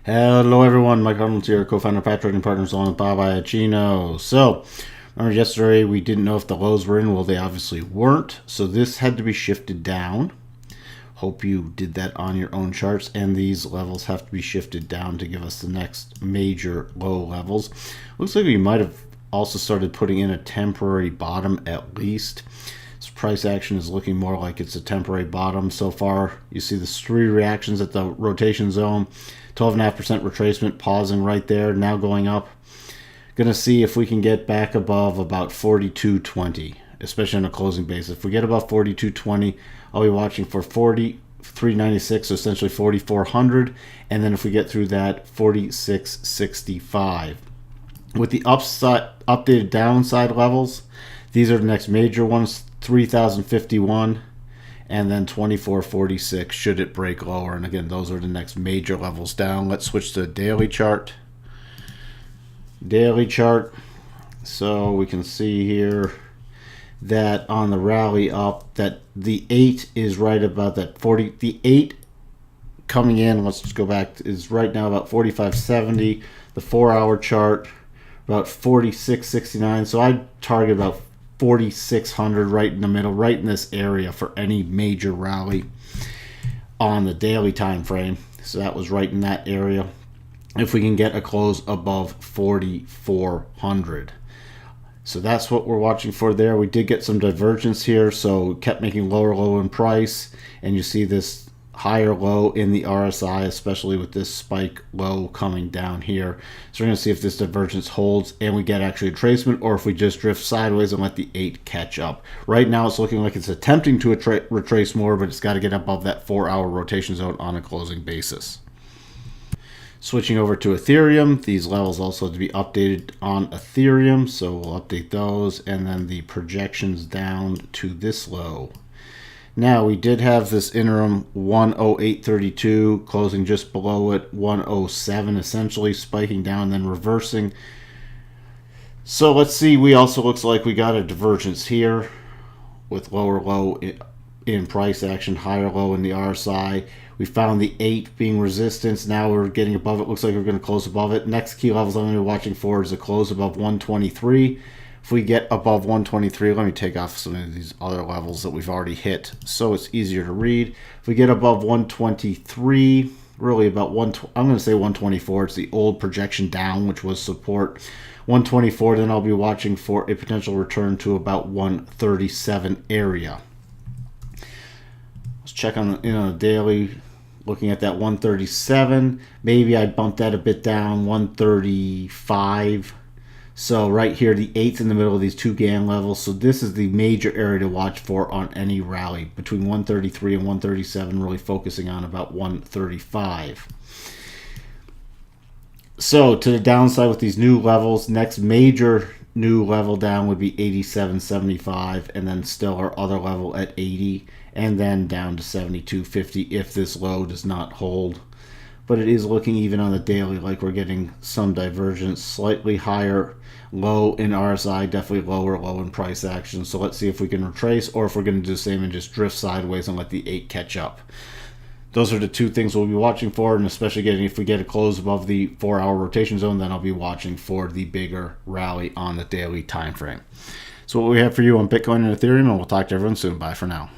Hello everyone, Mike Arnold here, co-founder of Pat Trading Partners along with Bob Iacchino. So, remember yesterday we didn't know if the lows were in. Well, they obviously weren't. So this had to be shifted down. Hope you did that on your own charts. And these levels have to be shifted down to give us the next major low levels. Looks like we might have also started putting in a temporary bottom at least. This price action is looking more like it's a temporary bottom so far. You see the three reactions at the rotation zone. 12.5% retracement, pausing right there, now going up. Gonna see if we can get back above about 42.20, especially on a closing basis. If we get above 42.20, I'll be watching for 43.96, so essentially 4,400, and then if we get through that, 46.65. With the updated downside levels, these are the next major ones: 3,051. And then 24.46 should it break lower. And again, those are the next major levels down. Let's switch to the daily chart. Daily chart. So we can see here that on the rally up, that the 8 is right about that 40. The 8 coming in, let's just go back, is right now about 45.70. The 4-hour chart about 46.69. So I target about 4,600 right in the middle, right in this area for any major rally on the daily time frame. So that was right in that area. If we can get a close above 4,400. So that's what we're watching for there. We did get some divergence here, so kept making lower low in price, and you see this higher low in the RSI, especially with this spike low coming down here. So we're going to see if this divergence holds and we get actually a retracement, or if we just drift sideways and let the 8 catch up. Right now it's looking like it's attempting to retrace more, but it's got to get above that 4-hour rotation zone on a closing basis. Switching over to Ethereum, these levels also have to be updated on Ethereum, so we'll update those, and then the projections down to this low. Now, we did have this interim 108.32 closing just below it, 107 essentially, spiking down then reversing. So let's see, we also looks like we got a divergence here with lower low in price action, higher low in the RSI. We found the 8 being resistance. Now we're getting above it. Looks like we're going to close above it. Next key levels I'm going to be watching for is a close above 123. If we get above 123, let me take off some of these other levels that we've already hit so it's easier to read. If we get above 123, really about I'm going to say 124. It's the old projection down, which was support. 124, then I'll be watching for a potential return to about 137 area. Let's check on the daily. Looking at that 137, maybe I'd bump that a bit down, 135. So right here, the 8's in the middle of these two GAN levels. So this is the major area to watch for on any rally, between 133 and 137, really focusing on about 135. So to the downside with these new levels, next major new level down would be 87.75, and then still our other level at 80, and then down to 72.50 if this low does not hold. But it is looking even on the daily like we're getting some divergence, slightly higher low in RSI, definitely lower low in price action. So let's see if we can retrace, or if we're going to do the same and just drift sideways and let the 8 catch up. Those are the two things we'll be watching for, and especially if we get a close above the 4-hour rotation zone, then I'll be watching for the bigger rally on the daily time frame. So what we have for you on Bitcoin and Ethereum, and we'll talk to everyone soon. Bye for now.